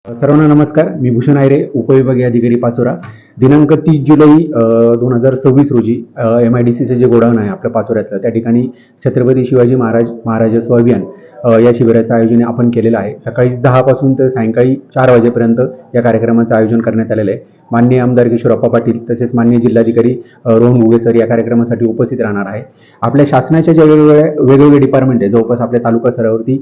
सर्वांना नमस्कार. मी भूषण आयरे, उपविभागीय अधिकारी पाचोरा. दिनांक 30 जुलै 2026 रोजी MIDCचं जे गोडाऊन आहे आपल्या पाचोऱ्यातलं, त्या ठिकाणी छत्रपती शिवाजी महाराजस्व अभियान या शिबिराचं आयोजन आपण केलेलं आहे. सकाळी 10 पासून तर सायंकाळी 4 वाजेपर्यंत या कार्यक्रमाचं आयोजन करण्यात आलेलं आहे. माननीय आमदार किशोरप्पा पाटील तसेच माननीय जिल्हाधिकारी रोहन घुगे सर या कार्यक्रमासाठी उपस्थित राहणार आहे. आपल्या शासनाच्या ज्या वेगवेगळे डिपार्टमेंट आहे, जवळपास आपल्या तालुका स्तरावरती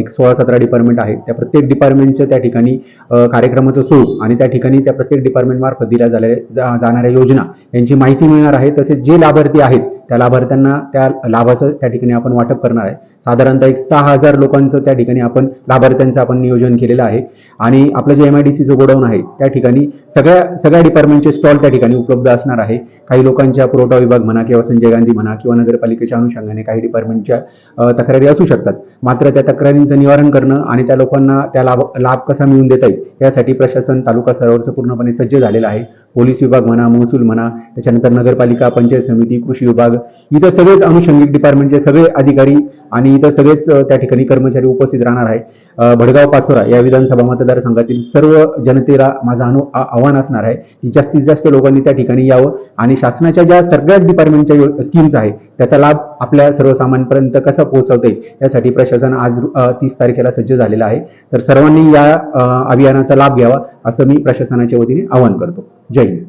एक 16-17 डिपार्टमेंट आहेत. त्या प्रत्येक डिपार्टमेंटचं त्या ठिकाणी कार्यक्रमाचं स्वरूप आणि त्या ठिकाणी त्या प्रत्येक डिपार्टमेंट मार्फत दिल्या जाणाऱ्या योजना यांची माहिती मिळणार आहे. तसेच जे लाभार्थी आहेत त्या लाभार्थ्यांना त्या लाभाचं त्या ठिकाणी आपण वाटप करणार आहे. साधारणतः एक 6,000 लोकांचं त्या ठिकाणी आपण लाभार्थ्यांचं आपण नियोजन केलेलं आहे. आणि आपलं जे MIDCचं गोडाऊन आहे त्या ठिकाणी सगळ्या डिपार्टमेंटचे स्टॉल त्या ठिकाणी उपलब्ध असणार आहे. काही लोकांच्या पुरवठा विभाग म्हणा किंवा संजय गांधी म्हणा किंवा नगरपालिकेच्या अनुषंगाने काही डिपार्टमेंटच्या तक्रारी असू शकतात. मात्र त्या तक्रारींचं निवारण करणं आणि त्या लोकांना त्या लाभ कसा मिळवून देता येईल यासाठी प्रशासन तालुका स्तरावरचं पूर्णपणे सज्ज झालेलं आहे. पोलीस विभाग म्हणा, महसूल म्हणा, त्याच्यानंतर नगरपालिका, पंचायत समिती, कृषी विभाग, इतर सगळेच अनुषंगिक डिपार्टमेंटचे सगळे अधिकारी आणि इतर सगळेच त्या ठिकाणी कर्मचारी उपस्थित राहणार आहे. भडगाव पाचोरा या विधानसभा मतदारसंघातील सर्व जनतेला माझं आव्हान असणार आहे की जास्तीत जास्त लोकांनी त्या ठिकाणी यावं आणि शासनाच्या ज्या सगळ्याच डिपार्टमेंटच्या स्कीम्स आहेत त्याचा लाभ आपल्या सर्वसामान्यांपर्यंत कसा पोहोचवता येईल यासाठी प्रशासन आज 30 तारखेला सज्ज झालेलं आहे. तर सर्वांनी या अभियानाचा लाभ घ्यावा असं मी प्रशासनाच्या वतीने आवाहन करतो. जय हिंद.